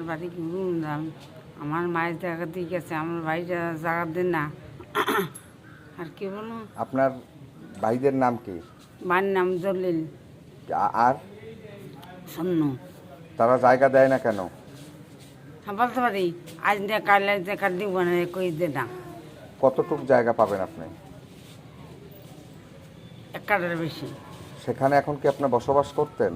বাড়ি গুরুদাম, আমার মায়ের জায়গা দিয়ে গেছে, আমার ভাইটা জায়গা দেন না। আর কি বলো, আপনার ভাইদের নাম কি? বাড়ির নাম জলিল আর শূন্য। তারা জায়গা দেয় না কেন? বলতে পারি আজ দিয়ে কাল কাল দিব না, কই দে না। কতটুক জায়গা পাবেন আপনি? এক কাটার বেশি। সেখানে এখন কি আপনি বসবাস করতেন?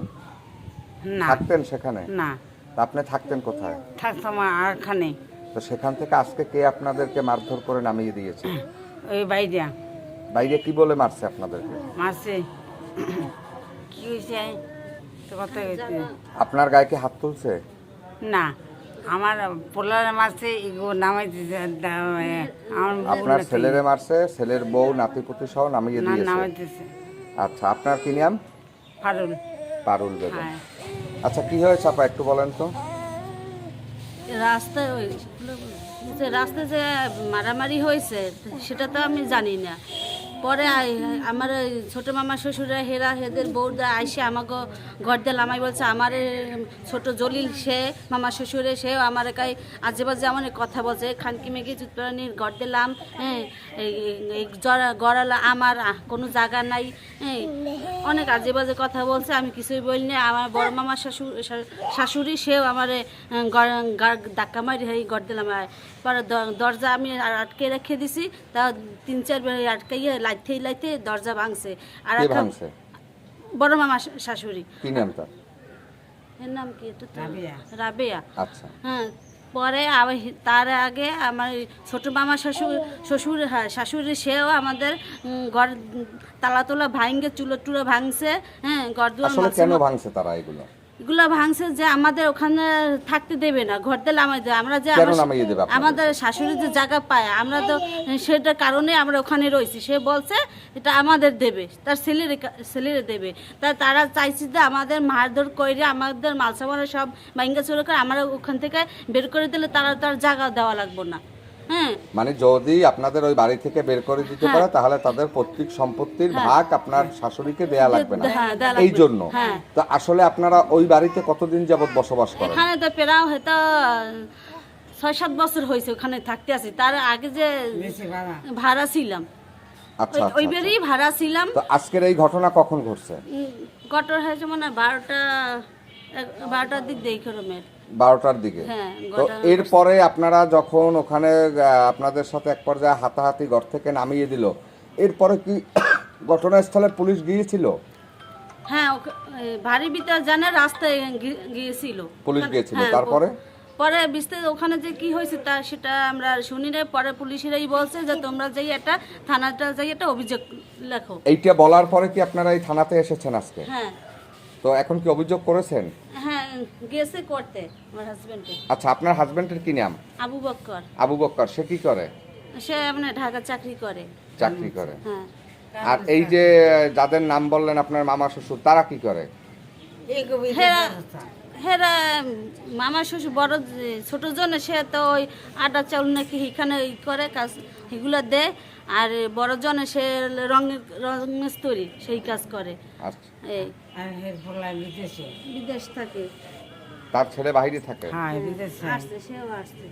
না থাকতেন সেখানে? না, তা আপনি থাকতেন কোথায়? থাকতাম আরখানে। তো সেখান থেকে আজকে কে আপনাদেরকে মারধর করে নামিয়ে দিয়েছে? ওই বাইরা বাইরে কি বলে মারছে আপনাদেরকে? মারছে। কি হয়েছে তো কথা হয়েছে আপনার গায়ে কি হাত তুলছে? না, আমার পোলার মারছে, এগো নামাইতেছে। আমার বউ আপনার নাকি- ছেলেরে মারছে, ছেলের বউ নাতিপুতি সহ নামিয়ে না, দিয়েছে। নামাইতেছে। আচ্ছা, আপনার কি নাম? পারুল। পারুল বেগম। হ্যাঁ, আচ্ছা, কি হয়েছে আপা একটু বলেন তো। রাস্তায় রাস্তায় যে মারামারি হয়েছে সেটা তো আমি জানি না। পরে আমার ওই ছোটো মামা শ্বশুরা হেদের বউরা আইসে আমাকে ঘর দিল। আমায় বলছে আমার ছোট জলিল সে মামা শ্বশুরে সেও আমার কাছে আজে বাজে এমন কথা বলছে, খানকি মেঘি চুতরানির ঘর দিলাম, হ্যাঁ এই গড়ালা আমার কোনো জায়গা নাই, হ্যাঁ অনেক আজে বাজে কথা বলছে। আমি কিছুই বলিনি। আমার বড় মামার শাশুড়ি সেও আমার ধাক্কা মারি ঘর দিলাম। পরে দরজা আমি আটকে রেখে দিছি, তা 3-4 বার আটকাইয়ে লাইতে দরজা ভাঙছে। আর কে একটা ভাঙছে? বড় মামা শাশুড়ি। কি নাম তার? এর নাম কি? এটা তো রাবেয়া। রাবেয়া। আচ্ছা, হ্যাঁ, পরে তার আগে আমার ছোট মামা শ্বশুর হ্যাঁ শাশুড়ি সেও আমাদের ঘর তালা তোলা ভাঙে, চুলো টুলো ভাঙছে, হ্যাঁ ঘর দুয়ার আসলে কেন ভাঙছে তারা এগুলো? এগুলো ভাঙছে যে আমাদের ওখানে থাকতে দেবে না, ঘর দিলে আমাদের আমরা যে কেন নামিয়ে দেবে আপনাদের? আমাদের শাশুড়ি যে জায়গা পায় আমরা তো সেটার কারণে আমরা ওখানে রয়েছি। সে বলছে এটা আমাদের দেবে, তার ছেলেরে দেবে। তারা চাইছে যে আমাদের মারধর করে আমাদের মালসামারা সব ভাঙ্গা চুরো করে আমরা ওখান থেকে বের করে দিলে তার জায়গা দেওয়া লাগবে না। হ্যাঁ, মানে যদি আপনাদের ওই বাড়ি থেকে বের করে দিতে পারে তাহলে তাদের পৈতৃক সম্পত্তির ভাগ আপনার শাশুড়িকে দেয়া লাগবে না, হ্যাঁ, দেয়া লাগবে। এই জন্য। হ্যাঁ। তো আসলে আপনারা ওই বাড়িতে কতদিন যাবত বসবাস করেন? এখানে তো প্রায় হয়তো 6-7 বছর হয়েছে ওখানে থাকতে আছি। তার আগে যে বেশি ভাড়া। ভাড়া ছিলাম, আচ্ছা আচ্ছা, ওই আচ্ছা। বেরেই ভাড়া ছিলাম। তো আজকের এই ঘটনা কখন ঘটছে? গটর হয়েছে মনে হয় 12টার দিক দেখে রুমের। 12টার দিকে। হ্যাঁ, তো ঘটনা এরপরে আপনারা যখন ওখানে আপনাদের সাথে এক পর্যায়ে হাতাহাতি ঘর থেকে নামিয়ে দিল, এরপরে কি ঘটনাস্থলে পুলিশ গিয়েছিল? হ্যাঁ, বাড়ির ভিতর জানে রাস্তায় গিয়েছিল পুলিশ গিয়েছিল, হ্যাঁ, তারপরে? পরে বিস্তারিত ওখানে যে কি হয়েছে তা সেটা আমরা শুনি না। পরে পুলিশেরাই বলছে যে তোমরা যাই একটা থানাটা যাই একটা অভিযোগ লেখো। এইটা বলার পরে কি আপনারা এই থানাতে এসেছেন আজকে? হ্যাঁ তো এখন কি অভিযোগ করেছেন? হ্যাঁ, গেছে করতে আমার হাজবেন্ডে। আচ্ছা, আপনার হাজবেন্ডের কি নাম? আবু বক্কর। আবু বক্কর। সে কি করে? সে আপনার ঢাকা চাকরি করে। চাকরি করে। হ্যাঁ, আর এই যে যাদের নাম বললেন আপনার মামা শ্বশুর, তারা কি করে? এই কবিতা হেরা হেরা মামা শ্বশুর বড় ছোট জন সে তো ওই আটা চাউল নাকি এখানে করে কাজ এগুলো দেয়। আর বড় জন সে রঙের মিস্ত্রি, সেই কাজ করে। আচ্ছা, এই আর হের পোলা বিদেশে। বিদেশ থাকে। তার ছেলে বাইরে থাকে। হ্যাঁ, বিদেশে। আসছে, সেও আসছে।